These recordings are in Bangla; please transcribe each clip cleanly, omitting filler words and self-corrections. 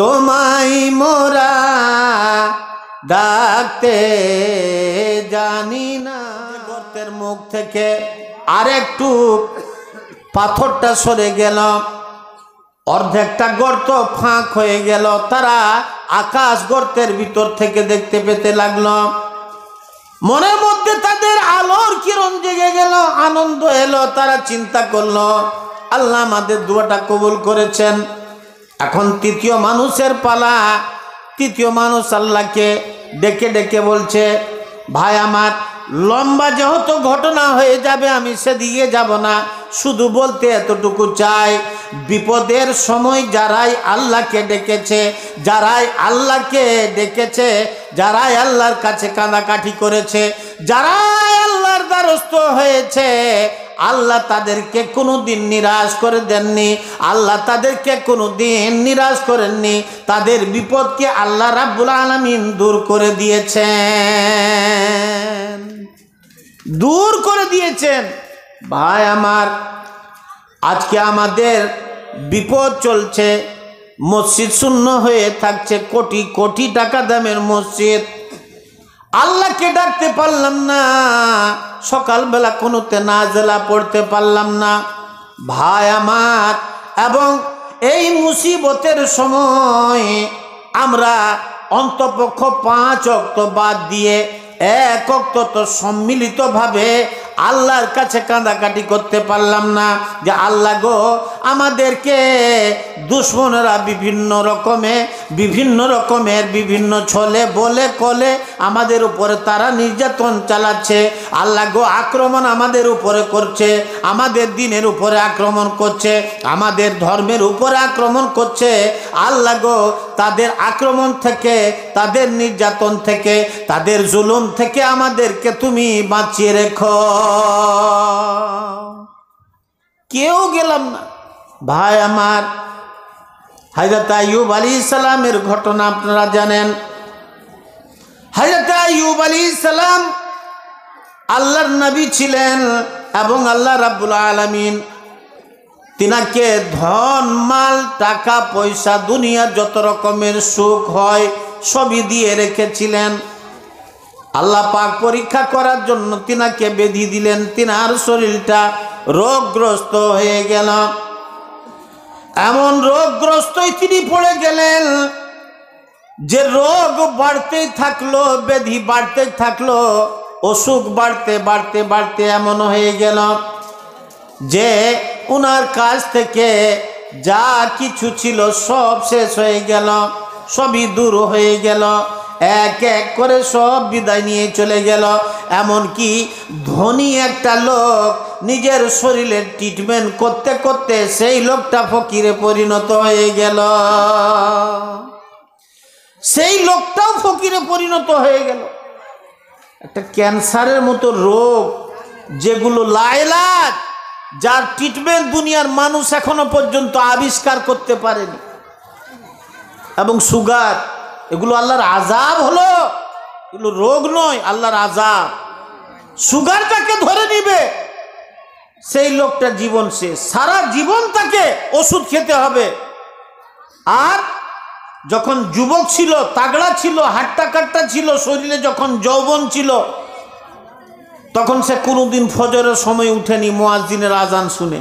তোমায় মোরা ডাকতে জানি না। গর্তের মুখ থেকে আরেকটু পাথরটা সরে গেল, অর্ধেকটা গর্ত ফাঁক হয়ে গেল। তারা আকাশ গর্তের ভিতর থেকে দেখতে পেতে লাগলো। মনের মধ্যে তাদের আলোর কিরণ জেগে গেল, আনন্দ এলো। তারা চিন্তা করলো, আল্লাহ আমাদের দোয়াটা কবুল করেছেন। এখন তৃতীয় মানুষের পালা। তৃতীয় মানুষ আল্লাহকে ডেকে ডেকে বলছে, ভাই আমার, লম্বা যেহেতু ঘটনা হয়ে যাবে, আমি সেদিকে যাব না, শুধু বলতে এতটুকু চাই, বিপদের সময় যারাই আল্লাহকে ডেকেছে, যারাই আল্লাহকে ডেকেছে, যারাই আল্লাহর কাছে কাঁদাকাঠি করেছে, যারাই আল্লাহর দ্বারস্থ হয়েছে, আল্লাহ তাদেরকে কোনোদিন নিরাশ করে দেননি। আল্লাহ তাদেরকে কোনোদিন নিরাশ করেননি। তাদের বিপদকে আল্লাহ রাব্বুল আলামিন দূর করে দিয়েছেন, দূর করে দিয়েছেন। ভাই আমার, আজকে আমাদের বিপদ চলছে, মসজিদ শূন্য হয়ে থাকছে, কোটি কোটি টাকা দামের মসজিদ। আল্লাহকে ডাকতে পারলাম না, সকালবেলা কোনোতে নাজেলা পড়তে পারলাম না। ভাই আমার, এবং এই মুসিবতের সময় আমরা অন্তপক্ষ 5 ওয়াক্ত বাদ দিয়ে 1 ওয়াক্ত তো সম্মিলিতভাবে আল্লাহর কাছে কাঁদাকাটি করতে পারলাম না যে আল্লাহ গো, আমাদেরকে দুশ্মনেরা বিভিন্ন রকমের বিভিন্ন ছলে বলে কলে আমাদের উপরে তারা নির্যাতন চালাচ্ছে। আল্লাহ গো, আক্রমণ আমাদের উপরে করছে, আমাদের দিনের উপরে আক্রমণ করছে, আমাদের ধর্মের উপরে আক্রমণ করছে। আল্লাহ গো, তাদের আক্রমণ থেকে, তাদের নির্যাতন থেকে, তাদের জুলুম থেকে আমাদেরকে তুমি বাঁচিয়ে রেখো। কেউ গেলাম না। ভাই আমার, হযরত আইয়ুব আলাইহিস সালামের ঘটনা আপনারা জানেন। হযরত আইয়ুব আলাইহিস সালাম আল্লাহর নবী ছিলেন এবং আল্লাহ রাব্বুল আলামিন তিনাকে ধন মাল টাকা পয়সা দুনিয়ার যত রকমের সুখ হয় সবই দিয়ে রেখেছিলেন। আল্লাহ পাক পরীক্ষা করার জন্য তিনাকে বেঁধে দিলেন। তিনার শরীরটা রোগগ্রস্ত হয়ে গেল। এমন রোগগ্রস্তই তিনি পড়ে গেলেন যে রোগ বাড়তেই থাকলো, ব্যাধি বাড়তে থাকলো, অসুখ বাড়তে বাড়তে বাড়তে এমন হয়ে গেল যে উনার কাছ থেকে যা কিছু ছিল সব শেষ হয়ে গেল, সবই দূর হয়ে গেল। এক এক করে সব বিদায় নিয়ে চলে গেল। এমনকি ধনী একটা লোক নিজের শরীরের ট্রিটমেন্ট করতে করতে সেই লোকটা ফকিরে পরিণত হয়ে গেল। সেই লোকটাও ফকিরে পরিণত হয়ে গেল। একটা ক্যান্সারের মতো রোগ, যেগুলো লাইলাজ, যার ট্রিটমেন্ট দুনিয়ার মানুষ এখনো পর্যন্ত আবিষ্কার করতে পারেনি, এবং সুগার, এগুলো আল্লাহর আযাব হলো, এগুলো রোগ নয়, আল্লাহর আযাব। সুগারটাকে ধরে নিবে, সেই লোকটা জীবন শেষ, সারা জীবন তাকে ওষুধ খেতে হবে। আর যখন যুবক ছিল, তাগড়া ছিল, হাট্টা কাট্টা ছিল, শরীরে যখন যৌবন ছিল, তখন সে কোনোদিন ফজরের সময় উঠেনি মুয়াজ্জিনের আজান শুনে।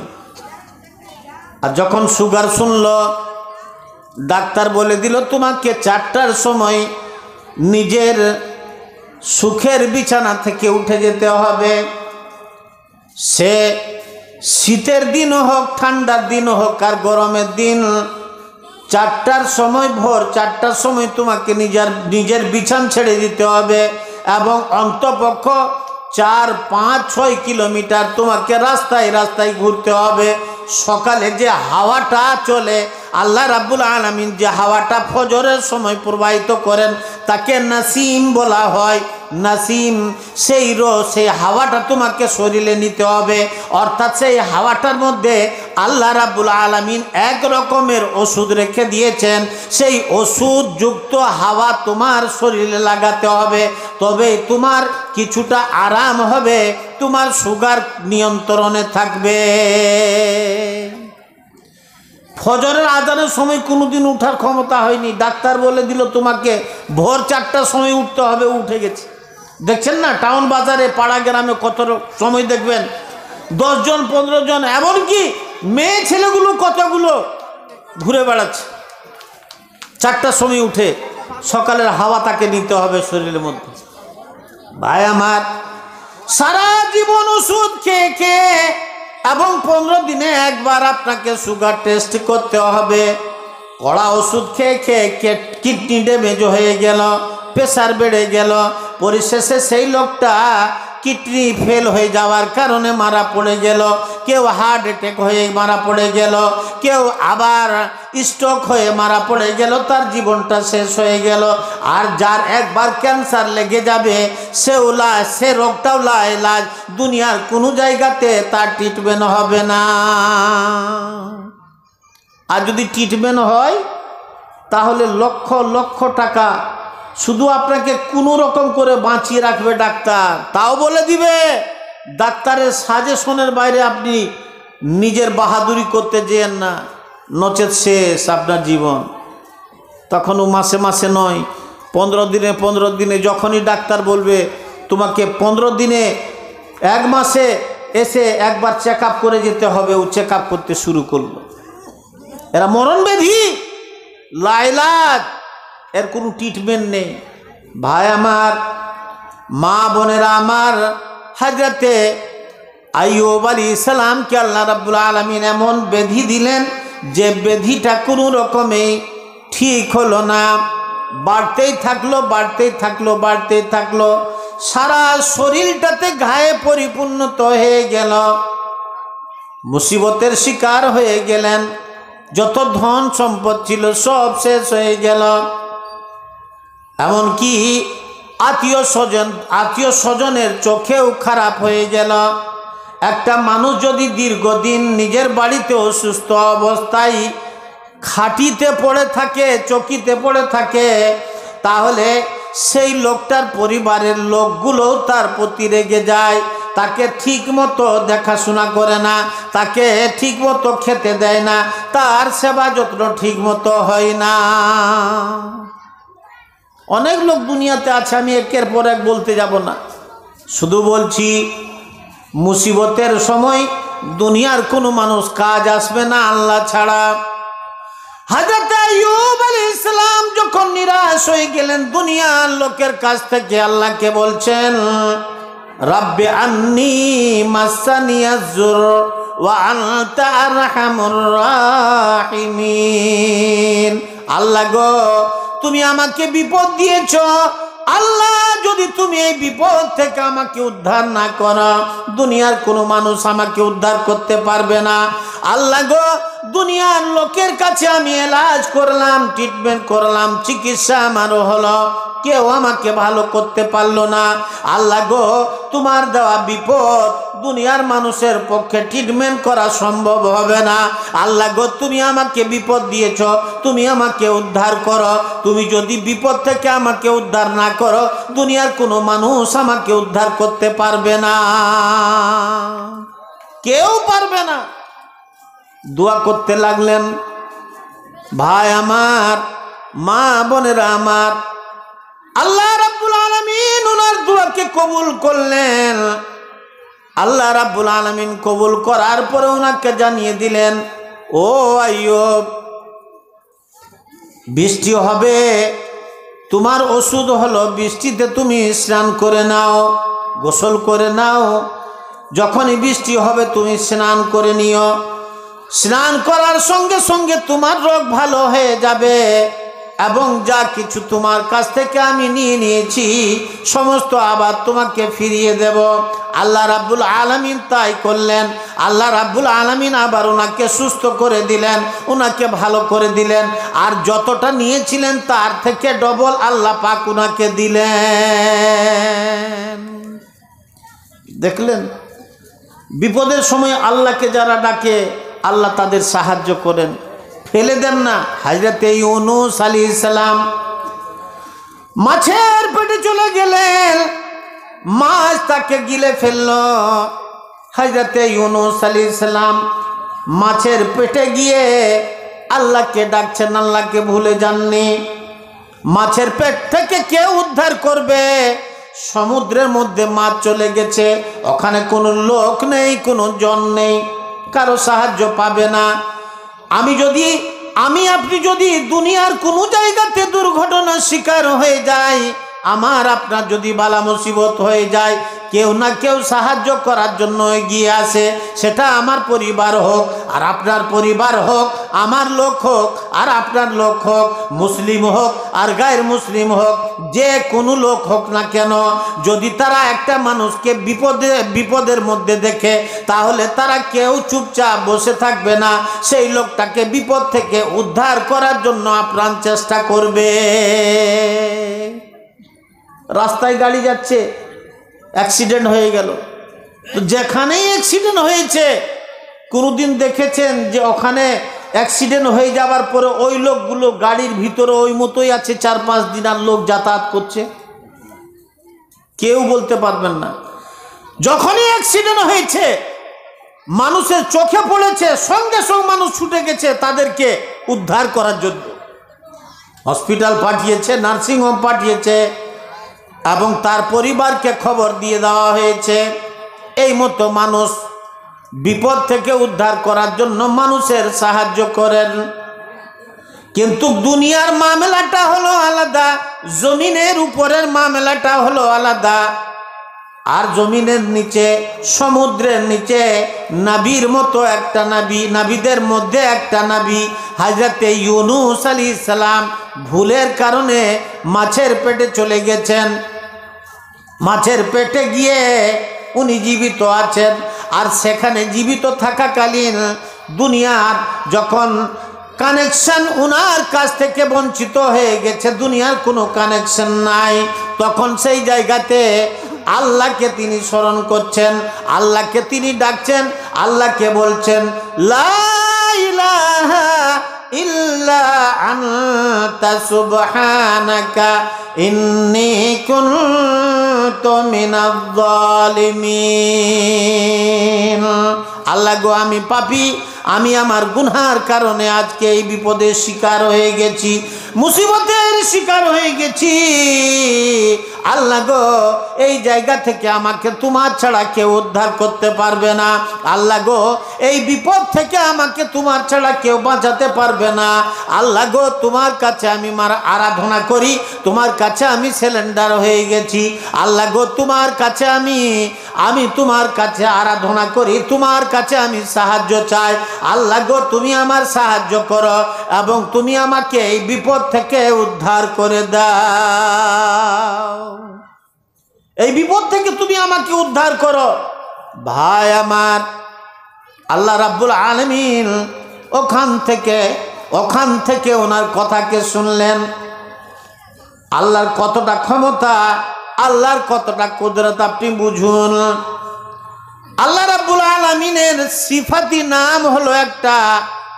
আর যখন সুগার শুনল, ডাক্তার বলে দিল তোমাকে 4টার সময় নিজের সুখের বিছানা থেকে উঠে যেতে হবে। সে শীতের দিন হোক, ঠান্ডার দিন হোক, আর গরমের দিন, 4টার সময়, ভোর 4টার সময় তোমাকে নিজের বিছান ছেড়ে দিতে হবে, এবং অন্তপক্ষ 4, 5, 6 কিলোমিটার তোমাকে রাস্তায় রাস্তায় ঘুরতে হবে। সকালে যে হাওয়াটা চলে, আল্লাহ রাব্বুল আলামিন যে হাওয়াটা ফজরের সময় প্রবাহিত করেন তাকে নাসিম বলা হয়। নাসিম, সেই হাওয়াটা তোমাকে শরীরে নিতে হবে। অর্থাৎ সেই হাওয়াটার মধ্যে আল্লাহ রাব্বুল আলামিন এক রকমের ওষুধ রেখে দিয়েছেন। সেই ওষুধযুক্ত হাওয়া তোমার শরীরে লাগাতে হবে, তবে তোমার কিছুটা আরাম হবে, তোমার সুগার নিয়ন্ত্রণে থাকবে। ফজরের আজানের সময় কোনোদিন উঠার ক্ষমতা হয়নি, ডাক্তার বলে দিল তোমাকে ভোর 4টার সময় উঠতে হবে, উঠে গেছে। দেখছেন না টাউন বাজারে পাড়া গ্রামে কত সময় দেখবেন 10 জন 15 জন, এমনকি মেয়ে ছেলেগুলো কতগুলো ঘুরে বেড়াচ্ছে। 4টার সময় উঠে সকালের হাওয়া তাকে নিতে হবে শরীরের মধ্যে। ভাই আমার, সারা জীবন ওষুধ খেয়ে খেয়ে এবং 15 দিনে একবার আপনাকে সুগার টেস্ট করতে হবে। কড়া ওষুধ খেয়ে খেয়ে কিডনি ড্যামেজ হয়ে গেল, প্রেশার বেড়ে গেল, পরিশেষে সেই লোকটা কিডনি ফেল হয়ে যাওয়ার কারণে মারা পড়ে গেল, কেউ হার্ট অ্যাটাক হয়ে মারা পড়ে গেল, কেউ আবার স্ট্রোক হয়ে মারা পড়ে গেল, তার জীবনটা শেষ হয়ে গেল। আর যার একবার ক্যান্সার লেগে যাবে সে রোগটাও লাইলাজ, দুনিয়ার কোনো জায়গাতে তার ট্রিটমেন্ট হবে না। আর যদি ট্রিটমেন্ট হয় তাহলে লক্ষ লক্ষ টাকা শুধু আপনাকে কোনো রকম করে বাঁচিয়ে রাখবে ডাক্তার, তাও বলে দিবে। ডাক্তারের সাজেশনের বাইরে আপনি নিজের বাহাদুরি করতে যেয়েন না, নচেত শেষ আপনার জীবন। তখনও মাসে মাসে নয়, 15 দিনে যখনই ডাক্তার বলবে তোমাকে 15 দিনে 1 মাসে এসে একবার চেক আপ করে যেতে হবে, ও চেক আপ করতে শুরু করলো। এরা মরণব্যাধি, লাইলাজ, এর কোনো ট্রিটমেন্ট নেই। ভাই আমার, মা বোনেরা আমার, হযরতে আইয়ুব আলাইহিস সালামকে আল্লাহ রাব্বুল আলামিন এমন ব্যাধি দিলেন যে ব্যাধিটা কোনো রকমে ঠিক হলো না, বাড়তেই থাকলো, সারা শরীরটাতে ঘায়ে পরিপূর্ণত হয়ে গেল, মুসিবতের শিকার হয়ে গেলেন, যত ধন সম্পদ ছিল সব শেষ হয়ে গেল। এমনকি আত্মীয় স্বজনের চোখেও খারাপ হয়ে গেল। একটা মানুষ যদি দীর্ঘদিন নিজের বাড়িতে অসুস্থ অবস্থায় খাটিতে পড়ে থাকে, চকিতে পড়ে থাকে, তাহলে সেই লোকটার পরিবারের লোকগুলো তার প্রতি রেগে যায়, তাকে ঠিক মতো দেখাশোনা করে না, তাকে ঠিক মতো খেতে দেয় না, তার সেবা যত্ন ঠিক মতো হয় না। অনেক লোক দুনিয়াতে আছে, আমি একের পর এক বলতে যাব না, শুধু বলছি মুসিবতের সময় দুনিয়ার কোনো মানুষ কাজ আসবে না আল্লাহ ছাড়া। হযরত আইয়ুব আলাইহিস সালাম যখন নিরাশ হয়ে গেলেন দুনিয়ার লোকের কাছ থেকে, আল্লাহকে বলছেন রাব্বি আন্নী মাসানিয়াজ-জুর ওয়া আনতা আরহামুর রাহিমিন। আল্লাহ গো, তুমি আমাকে বিপদ দিয়েছ, আল্লাহ যদি তুমি এই বিপদ থেকে আমাকে উদ্ধার না করো, দুনিয়ার কোনো মানুষ আমাকে উদ্ধার করতে পারবে না। আল্লাহ গো, দুনিয়ার লোকের কাছে আমি এলাজ করলাম, ট্রিটমেন্ট করলাম, চিকিৎসা আমারও হলো, কেউ আমাকে ভালো করতে পারলো না। আল্লাহ গো, তোমার দেওয়া বিপদ দুনিয়ার মানুষের পক্ষে ট্রিটমেন্ট করা সম্ভব হবে না। আল্লাহ গো, তুমি আমাকে বিপদ দিয়েছ, তুমি আমাকে উদ্ধার করো। তুমি যদি বিপদ থেকে আমাকে উদ্ধার না করো, দুনিয়ার কোনো মানুষ আমাকে উদ্ধার করতে পারবে না, কেউ পারবে না। দোয়া করতে লাগলেন। ভাই আমার, মা বোনেরা আমার, আল্লাহ রাব্বুল আলামিন ওনার দোয়াকে কবুল করলেন। আল্লাহ রাব্বুল আলামিন কবুল করার পরে ওনাকে জানিয়ে দিলেন, ও আইয়ুব, বৃষ্টি হবে, তোমার ওষুধ হলো বৃষ্টিতে তুমি স্নান করে নাও, গোসল করে নাও। যখনই বৃষ্টি হবে তুমি স্নান করে নিও, স্নান করার সঙ্গে সঙ্গে তোমার রোগ ভালো হয়ে যাবে, এবং যা কিছু তোমার কাছ থেকে আমি নিয়ে নিয়েছি সমস্ত আবার তোমাকে ফিরিয়ে দেব। আল্লাহ রাব্বুল আলামিন তাই করলেন। আল্লাহ রাব্বুল আলামিন আবার ওনাকে সুস্থ করে দিলেন, ওনাকে ভালো করে দিলেন, আর যতটা নিয়েছিলেন তার থেকে ডবল আল্লাহ পাক ওনাকে দিলেন। দেখলেন, বিপদের সময় আল্লাহকে যারা ডাকে আল্লাহ তাদের সাহায্য করেন, ফেলে দেন না। হযরতে ইউনূস আলাইহিস সালাম মাছের পেটে চলে গেলেন, মাছ তাকে গিলে ফেলল। হযরতে ইউনূস আলাইহিস সালাম মাছের পেটে গিয়ে আল্লাহকে ডাকছেন, আল্লাহকে ভুলে যাননি। মাছের পেট থেকে কে উদ্ধার করবে? সমুদ্রের মধ্যে মাছ চলে গেছে, ওখানে কোনো লোক নেই, কোনো জন নেই, কারো সাহায্য পাবে না। আমি আপনি যদি দুনিয়ার কোনো জায়গাতে দুর্ঘটনার শিকার হয়ে যাই, আমার আপনার যদি বালা মুসিবত হয়ে যায়, কেউ না কেউ সাহায্য করার জন্য এগিয়ে আসে। সেটা আমার পরিবার হোক আর আপনার পরিবার হোক, আমার লোক হোক আর আপনার লোক হোক, মুসলিম হোক আর গায়ের মুসলিম হোক, যে কোনো লোক হোক না কেন, যদি তারা একটা মানুষকে বিপদের মধ্যে দেখে, তাহলে তারা কেউ চুপচাপ বসে থাকবে না, সেই লোকটাকে বিপদ থেকে উদ্ধার করার জন্য আপ্রাণ চেষ্টা করবে। রাস্তায় গাড়ি যাচ্ছে, অ্যাক্সিডেন্ট হয়ে গেল, তো যেখানেই অ্যাক্সিডেন্ট হয়েছে, কোনোদিন দেখেছেন যে ওখানে অ্যাক্সিডেন্ট হয়ে যাবার পরে ওই লোকগুলো গাড়ির ভিতরে ওই মতোই আছে, 4-5 দিন আর লোক যাতায়াত করছে? কেউ বলতে পারবেন না। যখনই অ্যাক্সিডেন্ট হয়েছে, মানুষের চোখে পড়েছে, সঙ্গে সঙ্গে মানুষ ছুটে গেছে তাদেরকে উদ্ধার করার জন্য। হসপিটাল পাঠিয়েছে, নার্সিংহোম পাঠিয়েছে এবং তার পরিবারকে খবর দিয়ে দেওয়া হয়েছে। এই মতো মানুষ বিপদ থেকে উদ্ধার করার জন্য মানুষের সাহায্য করেন। কিন্তু দুনিয়ার মামলাটা হলো আলাদা, জমিনের উপরের মামলাটা হলো আলাদা। আর জমিনের নিচে, সমুদ্রের নিচে নবীর মতো একটা নবী, নবীদের মধ্যে একটা নবী হযরতে ইউনূস আলাইহিস সালাম ভুলের কারণে মাছের পেটে চলে গেছেন। মাছের পেটে গিয়ে উনি জীবিত আছেন। আর সেখানে জীবিত থাকাকালীন দুনিয়ার যখন কানেকশন উনার কাছ থেকে বঞ্চিত হয়ে গেছে, দুনিয়ার কোনো কানেকশন নাই, তখন সেই জায়গাতে আল্লাহকে তিনি স্মরণ করছেন, আল্লাহকে তিনি ডাকছেন, আল্লাহকে বলছেন, লা ইলাহা ইল্লা আনতা সুবহানাকা ইন্নী কুনতু মিনাজ জালিমিন। আল্লাহ গো, আমি পাপী, আমি আমার গুনার কারণে আজকে এই বিপদের শিকার হয়ে গেছি, মুসিবতের শিকার হয়ে গেছি। আল্লাহ গো, এই জায়গা থেকে আমাকে তোমার ছাড়া কেউ উদ্ধার করতে পারবে না। আল্লাহ গো, এই বিপদ থেকে আমাকে তোমার ছাড়া কেউ বাঁচাতে পারবে না। আল্লাহ গো, তোমার কাছে আমি আরাধনা করি, তোমার কাছে আমি সিলিন্ডার হয়ে গেছি। আল্লাহ গো, তোমার কাছে আমি তোমার কাছে আরাধনা করি, তোমার কাছে আমি সাহায্য চাই। আল্লাহ গো, তুমি আমার সাহায্য করো এবং তুমি আমাকে এই বিপদ থেকে উদ্ধার করে দাও, এই বিপদ থেকে তুমি আমাকে উদ্ধার করো। ভাই আমার, আল্লাহ রাব্বুল আলামিন ওখান থেকে ওনার কথাকে শুনলেন। আল্লাহর কতটা ক্ষমতা, আল্লাহর কতটা কুদরত আপনি বুঝুন। আল্লাহ রাব্বুল আলামিনের সিফাতি নাম হলো একটা,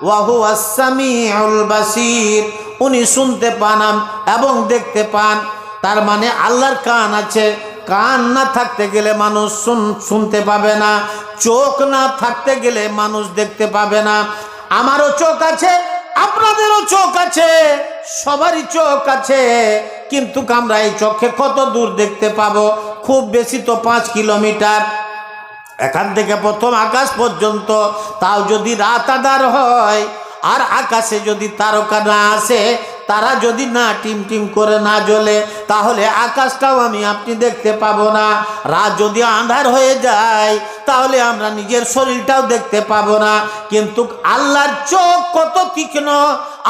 ওয়া হুয়াস সামিউল বাসীর। উনি শুনতে পান এবং দেখতে পান। তার মানে আল্লাহর কান আছে, কান না থাকতে গেলে মানুষ শুনতে পাবে না, চোখ না থাকতে গেলে মানুষ দেখতে পাবে না। আমারও চোখ আছে, আপনাদেরও চোখ আছে, সবারই চোখ আছে, কিন্তু আমরা এই চোখে কত দূর দেখতে পাবো? খুব বেশি তো 5 কিলোমিটার এখান থেকে প্রথম আকাশ পর্যন্ত। তাও যদি রাত আঁধার হয় আর আকাশে যদি তারকা না আসে, তারা যদি না টিম করে না জ্বলে, তাহলে আকাশটাও আপনি দেখতে পাবো না। রাত যদি আঁধার হয়ে যায়, তাহলে আমরা নিজের শরীরটাও দেখতে পাবো না। কিন্তু আল্লাহর চোখ কত তীক্ষ্ণ,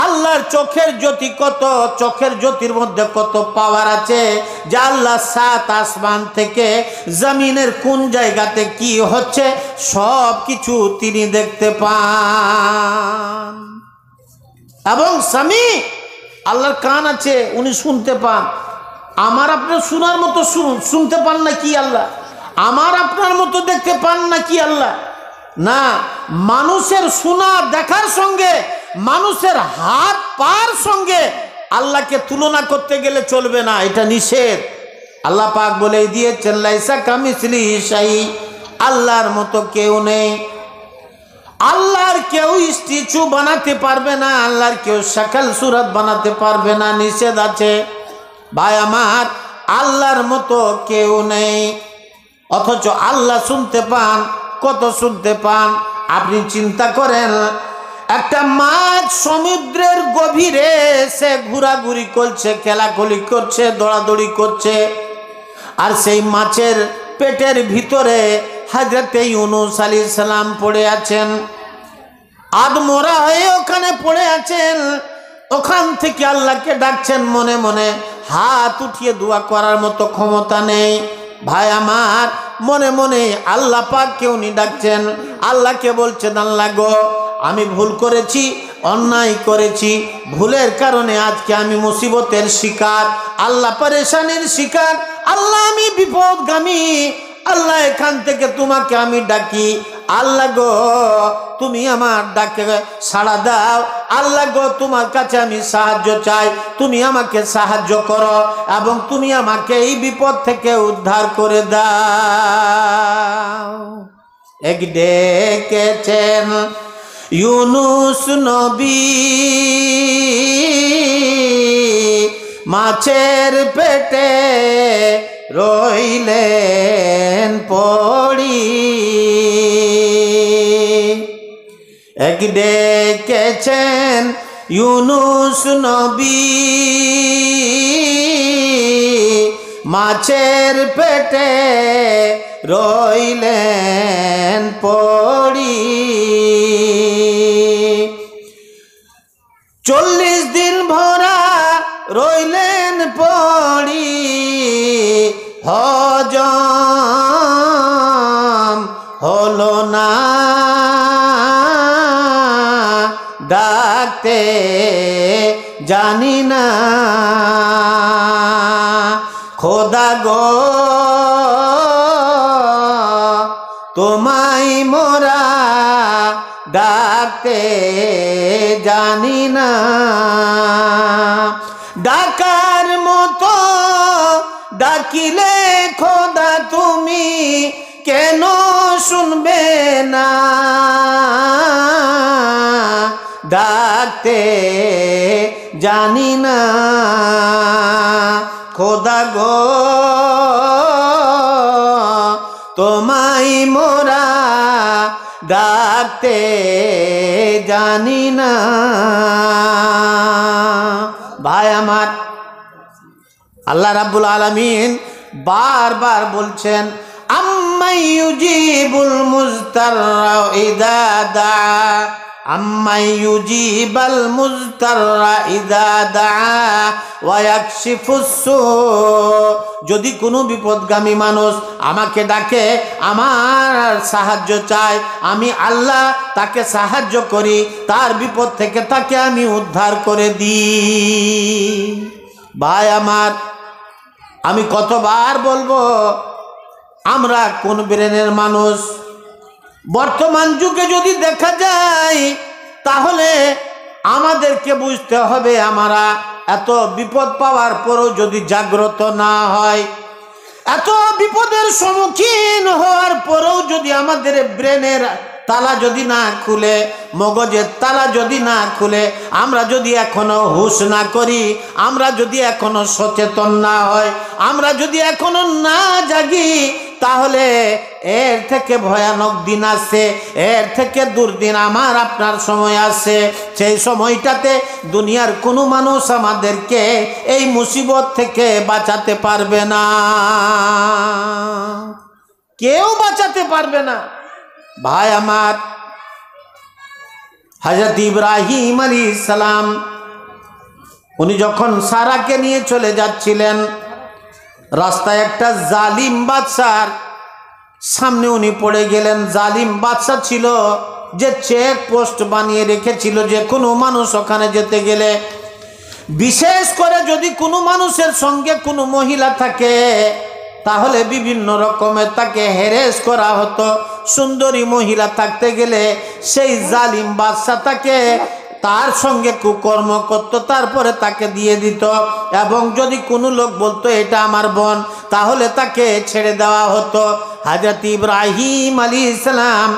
আল্লাহর চোখের জ্যোতি কত, চোখের জ্যোতির মধ্যে কত পাওয়ার আছে, যে আল্লাহ 7 আসমান থেকে জমিনের কোন জায়গাতে কি হচ্ছে সব কিছু তিনি দেখতে পান। এবং স্বামী, আল্লাহর কান আছে, উনি শুনতে পান। আমার আপনার শোনার মতো শুনতে পান না কি আল্লাহ? আমার আপনার মতো দেখতে পান না কি আল্লাহ? না, মানুষের শোনা দেখার সঙ্গে, মানুষের হাত পার সঙ্গে আল্লাহকে তুলনা করতে গেলে চলবে না, এটা নিষেধ। আল্লাহ পাক বলে দিয়েছেন, লাইসা কামিসলিহি শাই, আল্লাহর মতো কেউ নেই। আল্লাহর কেউ স্ট্যাচু বানাতে পারবে না, আল্লাহর কেউ শাকল সুরত বানাতে পারবে না, নিষেধ আছে। ভাই আমার, আল্লাহর মতো কেউ নেই, অথচ আল্লাহ শুনতে পান, কত শুনতে পান। আপনি চিন্তা করেন, একটা মাছ সমুদ্রের গভীরে সে ঘোরাঘুরি করছে, খেলাখেলি করছে, দৌড়াদৌড়ি করছে, আর সেই মাছের পেটের ভিতরে হযরতে ইউনূস আলাইহিস সালাম পড়ে আছেন, আধমরা হয়ে ওখানে পড়ে আছেন। ওখান থেকে আল্লাহকে ডাকছেন মনে মনে, হাত উঠিয়ে দোয়া করার মতো ক্ষমতা নেই। ভাই আমার, মনে মনে আল্লাহ পাককে উনি ডাকছেন, আল্লাহকে বলছেন, আল্লাহ গো, আমি ভুল করেছি, অন্যায় করেছি, ভুলের কারণে আজকে আমি মুসিবতের শিকার, আল্লাহ পরেশানির শিকার, আল্লাহ আমি বিপদগামী, আল্লাহ এখান থেকে তোমাকে আমি ডাকি, আল্লাহ গো তুমি আমার ডাকে সাড়া দাও, আল্লাহ গো তোমার কাছে আমি সাহায্য চাই, তুমি আমাকে সাহায্য করো এবং তুমি আমাকে এই বিপদ থেকে উদ্ধার করে দাও। এক ডেকেছেন ইউনূস নবী মাছের পেটে রইলেন পড়ি, এক ডেকেছেন ইউনূস নবী মাছের পেটে রইলেন পড়ি। 40 দিন ভরা রইলেন পড়ি, হজম হলো না, ডাকতে জানি না, খোদা গো তোমায় মোরা ডাকতে জানি না, ডাকার মতো ডাকিলে খোদা তুমি কেন শুনবে না, ডাকতে জানি না, খোদা গো তোমায় মোরা ডাকতে জানি না। ভাই আমার, আল্লাহ রাব্বুল আলামিন বারবার বলছেন, আম্মাই ইউজিবুল মুজতাররা ইযা দা, আম্মাই ইউজিবাল মুজতাররা ইযা দা ওয়া ইয়াকশিফুস সু। যদি কোনো বিপদগামী মানুষ আমাকে ডাকে, আমার সাহায্য চায়, আমি আল্লাহ তাকে সাহায্য করি, তার বিপদ থেকে তাকে আমি উদ্ধার করে দিই। ভাই আমার, আমি কতবার বলবো, আমরা কোন ব্রেনের মানুষ? বর্তমান যুগে যদি দেখা যায়, তাহলে আমাদেরকে বুঝতে হবে, আমরা এত বিপদ পাওয়ার পরও যদি জাগ্রত না হয়, এত বিপদের সম্মুখীন হওয়ার পরেও যদি আমাদের ব্রেনের তালা যদি না খুলে, মগজের তালা যদি না খুলে, আমরা যদি এখনো হুঁশ না করি, আমরা যদি এখনো সচেতন না হয়, আমরা যদি এখনো না জাগি, তাহলে এর থেকে ভয়ানক দিন আছে, এর থেকে দুর্দিন আমার আপনার সময় আছে। সেই সময়টাতে দুনিয়ার কোনো মানুষ আমাদেরকে এই মুসিবত থেকে বাঁচাতে পারবে না, কেউ বাঁচাতে পারবে না। ভাই আমার, হযরত ইব্রাহিম আলাইহিস সালাম উনি যখন সারাকে নিয়ে চলে যাচ্ছিলেন, রাস্তায় একটা জালিম বাদশার সামনে উনি পড়ে গেলেন। জালিম বাদশা ছিল যে চেক পোস্ট বানিয়ে রেখেছিল, যে কোনো মানুষ ওখানে যেতে গেলে, বিশেষ করে যদি কোনো মানুষের সঙ্গে কোনো মহিলা থাকে, তাহলে বিভিন্ন রকমের তাকে হ্যারাস করা হতো। সুন্দরী মহিলা থাকতে গেলে সেই জালিম বাদশা তাকে তার সঙ্গে কুকর্ম করত, তারপরে তাকে দিয়ে দিত। এবং যদি কোনো লোক বলতো এটা আমার বোন, তাহলে তাকে ছেড়ে দেওয়া হতো। হযরত ইব্রাহিম আলাইহিস সালাম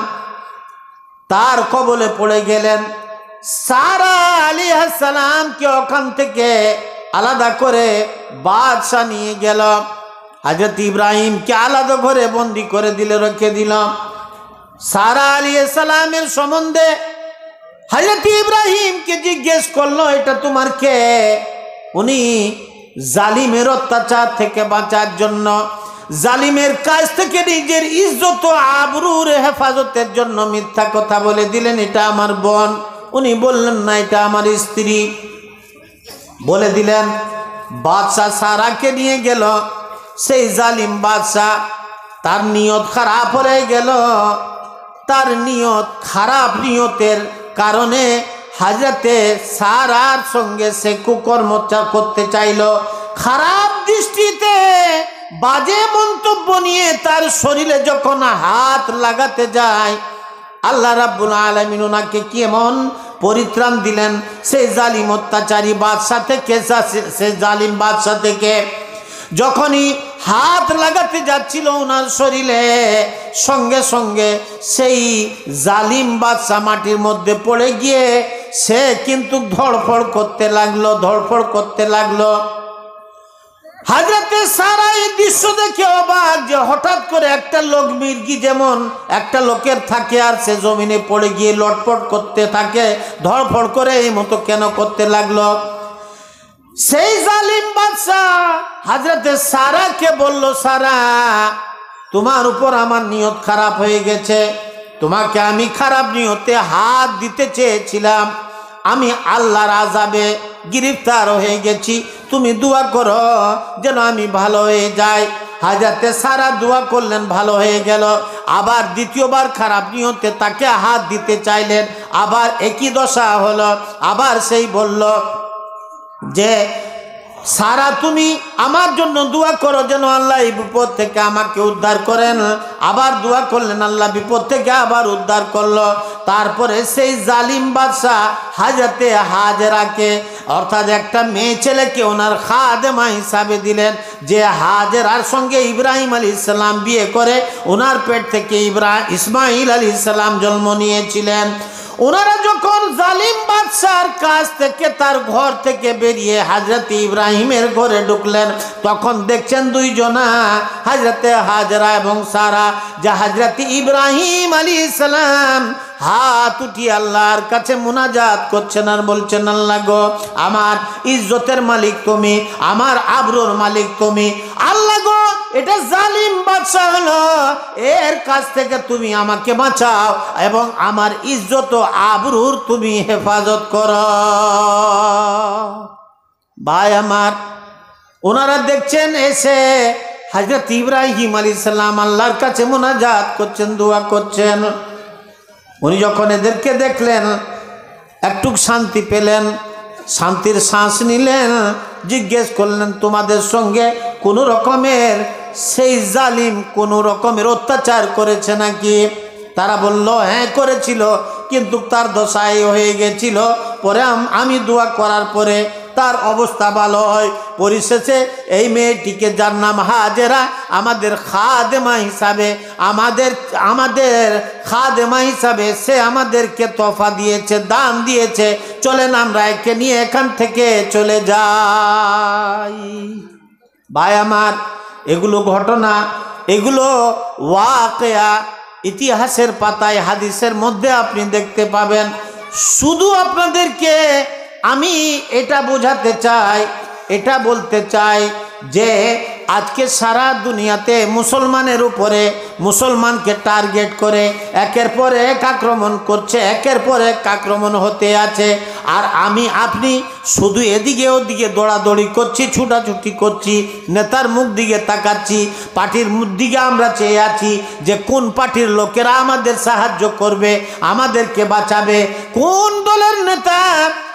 তার কবলে পড়ে গেলেন। সারা আলাইহিস সালামকে ওখান থেকে আলাদা করে বাদশা নিয়ে গেল। হযরত ইব্রাহিমকে আলাদা ঘরে বন্দি করে দিল, রেখে দিল। সারা আলাইহিস সালামের সম্বন্ধে হযরত ইব্রাহিমকে জিজ্ঞেস করলো, এটা তোমার কে? উনি জালিমের অত্যাচার থেকে বাঁচার জন্য, জালিমের কাছ থেকে নিজের ইজ্জত ও আবরুর হেফাজতের জন্য মিথ্যা কথা বলে দিলেন, এটা আমার বোন। উনি বললেন না, এটা আমার স্ত্রী বলে দিলেন। বাদশাহ সারাকে নিয়ে গেল। সেই জালিম বাদশাহ, তার নিয়ত খারাপ হয়ে গেল। তার নিয়ত খারাপ, নিয়তের কারণে হযরতে সারার সঙ্গে সে কুকর্ম করতে চাইল। খারাপ দৃষ্টিতে বাজে মন্তব্য নিয়ে তার শরীরে যখন হাত লাগাতে যায়, আল্লাহ রাব্বুল আলামিন ওনাকে কেমন পরিত্রাণ দিলেন সেই জালিম অত্যাচারী বাদশা থেকে। সে জালিম বাদশা থেকে যখনই হাত লাগাতে যাচ্ছিল ওনার শরীরে, সঙ্গে সঙ্গে সেই জালিম বাদশা মাটির মধ্যে পড়ে গিয়ে সে কিন্তু ধড়ফড় করতে লাগলো, ধড়ফড় করতে লাগলো। হযরতে সারা এই দৃশ্য দেখে অবাক, যে হঠাৎ করে একটা লোক, মির্গি যেমন একটা লোকের থাকে আর সে জমিনে পড়ে গিয়ে লটপট করতে থাকে, ধড়ফড় করে এই মতো কেন করতে লাগলো। সেই জালিম বাদশাহ হযরতে সারাকে বলল, সারা, তোমার উপর আমার নিয়ত খারাপ হয়ে গেছে। তোমাকে আমি খারাপ নিয়তে হাত দিতে চেয়েছিলাম, আমি আল্লাহর আযাবে গ্রেফতার হয়ে গেছি। তুমি দোয়া করো যেন আমি ভালো হয়ে যাই। হযরতে সারা দোয়া করলেন, ভালো হয়ে গেল। আবার দ্বিতীয়বার খারাপ নিয়তে তাকে হাত দিতে চাইলেন, আবার একই দশা হলো। আবার সেই বলল যে, সারা, তুমি আমার জন্য দোয়া করো যেন আল্লাহ এই বিপদ থেকে আমাকে উদ্ধার করেন। আবার দোয়া করলেন, আল্লাহ বিপদ থেকে আবার উদ্ধার করলো। তারপরে সেই জালিম বাদশাহ হযরতে হাজেরাকে, অর্থাৎ একটা মেয়ে ছেলেকে ওনার খাদেমা হিসাবে দিলেন, যে হাজেরার সঙ্গে ইব্রাহিম আলাইহিস সালাম বিয়ে করে ওনার পেট থেকে ইসমাঈল আলাইহিস সালাম জন্ম নিয়েছিলেন। ওনারা যখন জালিম বাদশার কাছ থেকে, তার ঘর থেকে বেরিয়ে হযরত ইব্রাহিমের ঘরে ঢুকলেন, তখন দেখছেন দুইজনা, হযরতে হাজরা এবং সারা, যে হযরত ইব্রাহিম আলাইহিস সালাম হাত উঠিয়ে আল্লাহর কাছে মুনাজাত করছেন আর বলছেন, আল্লাহ গো, আমার ইজ্জতের মালিক তুমি, আমার আবরুর মালিক তুমি। আল্লাহ গো, এটা জালিম বাদশা হলো, এর কাছ থেকে তুমি আমাকে বাঁচাও এবং আমার ইজ্জত ও আবরুর তুমি হেফাজত করো। ভাই আমার, ওনারা দেখছেন এসে হযরত ইব্রাহিম আলাইহিস সালাম আল্লাহর কাছে মুনাজাত করছেন, দোয়া করছেন। উনি যখন এদেরকে দেখলেন, একটু শান্তি পেলেন, শান্তির শ্বাস নিলেন। জিজ্ঞেস করলেন, তোমাদের সঙ্গে কোনো রকমের সেই জালিম কোনো রকমের অত্যাচার করেছে নাকি? তারা বলল, হ্যাঁ করেছিল, কিন্তু তার দশাই হয়ে গেছিল। পরে আমি দোয়া করার পরে তার অবস্থা ভালো হয়। পরিশেষে এই মেয়েটিকে, যার নাম হাজেরা, আমাদের খাদেমা হিসাবে, আমাদের খাদেমা হিসাবে সে আমাদেরকে তোহফা দিয়েছে, দান দিয়েছে। চলেন আমরা একে নিয়ে এখান থেকে চলে যাই। ভাই আমার, এগুলো ঘটনা, এগুলো ওয়াকিয়া ইতিহাসের পাতায়, হাদিসের মধ্যে আপনি দেখতে পাবেন। শুধু আপনাদেরকে আমি এটা বোঝাতে চাই, এটা বলতে চাই যে আজকে সারা দুনিয়াতে মুসলমানের উপরে, মুসলমানকে টার্গেট করে একের পর এক আক্রমণ করছে, একের পর এক আক্রমণ হতে আছে। আর আমি আপনি শুধু এদিকে ওদিকে দৌড়াদৌড়ি করছি, ছুটাছুটি করছি, নেতার মুখ দিকে তাকাচ্ছি, পার্টির মুখ দিকে আমরা চেয়ে আছি যে কোন পার্টির লোকেরা আমাদের সাহায্য করবে, আমাদেরকে বাঁচাবে, কোন দলের নেতা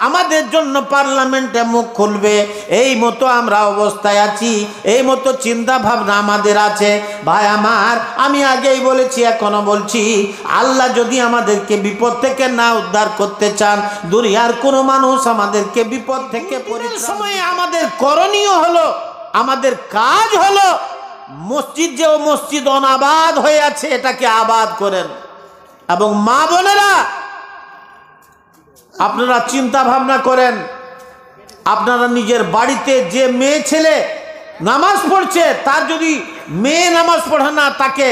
আমাদের জন্য পার্লামেন্টে মুখ খুলবে। এই মতো আমরা অবস্থায় আছি, এই মতো চিন্তা ভাবনা আমাদের আছে। ভাই আমার, আমি আগেই বলেছি, এখনো বলছি, আল্লাহ যদি আমাদেরকে বিপদ থেকে না উদ্ধার করতে চান, দুনিয়ার কোনো মানুষ আমাদেরকে বিপদ থেকে পরিত্রাণ সময় আমাদের করণীয় হলো, আমাদের কাজ হলো, মসজিদ যে মসজিদ অনাবাদ হয়ে আছে এটাকে আবাদ করেন। এবং মা বোনেরা আপনারা চিন্তা ভাবনা করেন, আপনারা নিজের বাড়িতে যে মেয়ে ছেলে নামাজ পড়ছে, তার যদি মেয়ে নামাজ পড়ে না, তাকে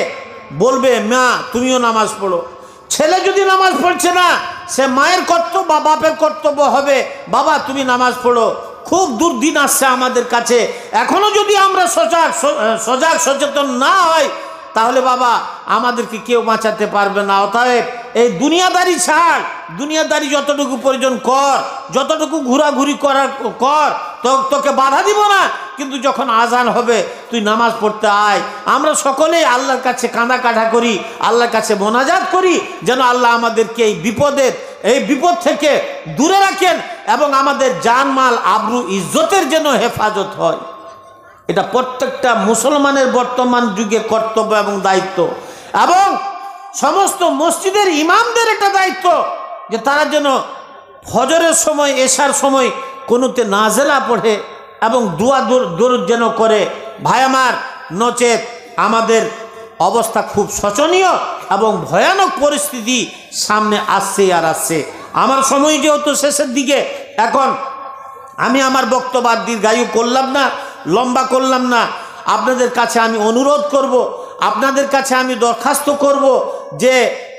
বলবে মা তুমিও নামাজ পড়ো। ছেলে যদি নামাজ পড়ছে না, সে মায়ের কর্তব্য বা বাপের কর্তব্য হবে বাবা তুমি নামাজ পড়ো। খুব দুর্দিন আসছে আমাদের কাছে, এখনো যদি আমরা সজাগ সচেতন না হই, তাহলে বাবা আমাদেরকে কেউ বাঁচাতে পারবে না। অতএব এই দুনিয়াদারি ছাড়, দুনিয়াদারি যতটুকু প্রয়োজন কর, যতটুকু ঘোরাঘুরি করার কর, তোকে বাধা দিব না, কিন্তু যখন আজান হবে তুই নামাজ পড়তে আয়। আমরা সকলেই আল্লাহর কাছে কাঁদা কাটা করি, আল্লাহর কাছে মোনাজাত করি যেন আল্লাহ আমাদেরকে এই বিপদ থেকে দূরে রাখেন এবং আমাদের জানমাল আবরু ইজ্জতের যেন হেফাজত হয়। এটা প্রত্যেকটা মুসলমানের বর্তমান যুগে কর্তব্য এবং দায়িত্ব, এবং সমস্ত মসজিদের ইমামদের এটা দায়িত্ব যে তারা যেন ফজরের সময় এশার সময় কোনোতে নাজেলা পড়ে এবং দোয়া দরুদ যেন করে। ভাই আমার, নচেত আমাদের অবস্থা খুব শোচনীয় এবং ভয়ানক পরিস্থিতি সামনে আসছে আর আসছে। আমার সময় যেহেতু শেষের দিকে, এখন আমি আমার বক্তব্য দীর্ঘায়ু করলাম না, লম্বা করলাম না। আপনাদের কাছে আমি অনুরোধ করব, আপনাদের কাছে আমি দরখাস্ত করব যে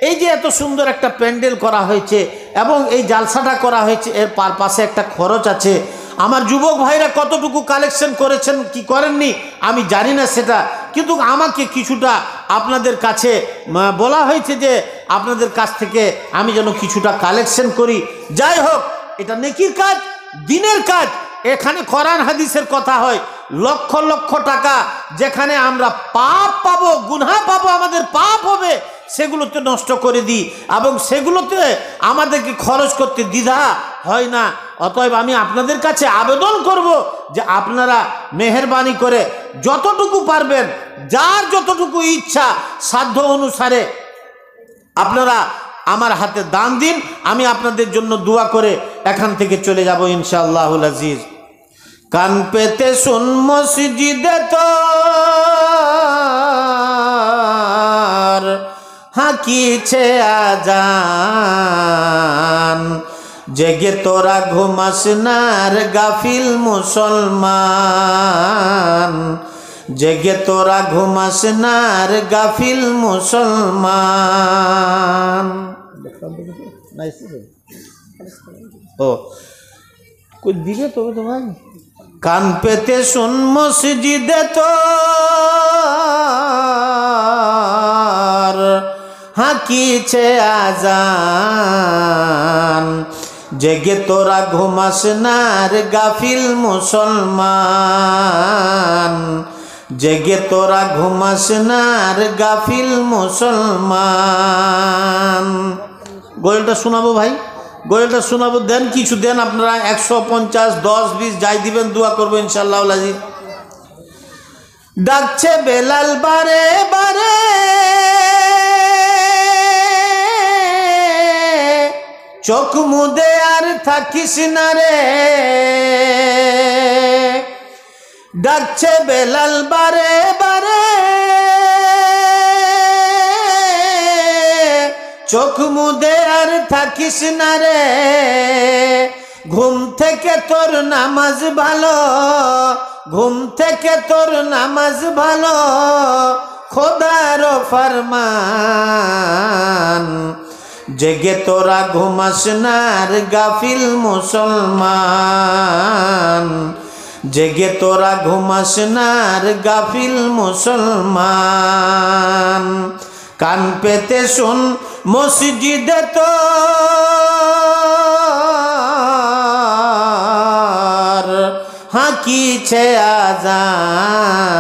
এই যে এত সুন্দর একটা প্যান্ডেল করা হয়েছে এবং এই জালসাটা করা হয়েছে, এর পাশে একটা খরচ আছে। আমার যুবক ভাইরা কতটুকু কালেকশন করেছেন কি করেননি আমি জানি না সেটা, কিন্তু আমাকে কিছুটা আপনাদের কাছে বলা হয়েছে যে আপনাদের কাছ থেকে আমি যেন কিছুটা কালেকশন করি। যাই হোক, এটা নেকির কাজ, দিনের কাজ। এখানে কোরআন হাদিসের কথা হয়, লক্ষ লক্ষ টাকা যেখানে আমরা পাপ পাবো, গুনাহ পাবো, আমাদের পাপ হবে, সেগুলোতে নষ্ট করে দিই এবং সেগুলোতে আমাদেরকে খরচ করতে দ্বিধা হয় না। অতএব আমি আপনাদের কাছে আবেদন করব যে আপনারা মেহেরবানি করে যতটুকু পারবেন, যার যতটুকু ইচ্ছা সাধ্য অনুসারে আপনারা আমার হাতে দান দিন। আমি আপনাদের জন্য দোয়া করে এখান থেকে চলে যাব ইনশাআল্লাহুল আজিজ। কান পেতে শুন মসজিদে তোর হাকিছে আজান, জেগে তোরা ঘুমাস না রে গাফিল মুসলমান, জেগে তোরা ঘুমাস না রে গাফিল মুসলমান। ও কই দিবে তবে তো ভাই। কান পেতে শুন মসজিদে তোর হাকিছে আজান, জেগে তোরা ঘুমাস না রে গাফিল মুসলমান, জেগে তোরা ঘুমাস না রে গাফিল মুসলমান। গোয়েলটা শোনাবো ভাই, গোয়েলটা শোনাবো, দেন কিছু দেন আপনারা, 150, 10, 20 যাই দিবেন, দোয়া করবো ইনশাআল্লাহ আজিজ। ডাকছে বেলাল বারে বারে, চোখ মুদে আর থাকিস না রে, ডাকছে বেলাল বারে বারে, চোখ মুদে আর থাকিস না রে, ঘুম থেকে তোর নামাজ ভালো, ঘুম থেকে তোর নামাজ ভালো, খোদার ফরমান, জেগে তোরা ঘুমাস না রে গাফিল মুসলমান, জেগে তোরা ঘুমাস না রে গাফিল মুসলমান। কান পেতে শুন মসজিদে তোর হাকিছে আজান,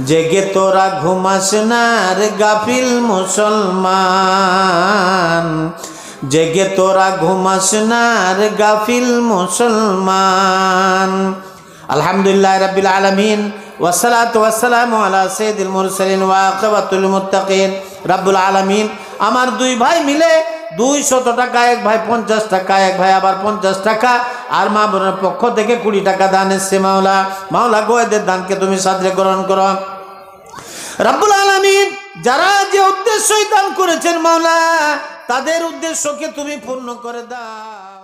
জেগে তোরা ঘুমাস না রে গাফিল মুসলমান, জেগে তোরা ঘুমাস না রে গাফিল মুসলমান। আলহামদুলিল্লাহ রাব্বিল আলামিন, ওয়াসসালাতু ওয়াসসালামু আলা সাইয়্যিদিল মুরসালিন ওয়া আকিবাতুল মুত্তাকিন। রাব্বুল আলামিন আমার দুই ভাই মিলে 200 টাকা, এক ভাই 50 টাকা, এক ভাই আবার 50 টাকা, আর মা বোনের পক্ষ থেকে 20 টাকা দান এসছে। মাওলা, মাওলা গোয়েদের দানকে তুমি সাদরে গ্রহণ করো। রাব্বুল আলামিন যারা যে উদ্দেশ্যই দান করেছেন মাওলা, তাদের উদ্দেশ্যকে তুমি পূর্ণ করে দাও।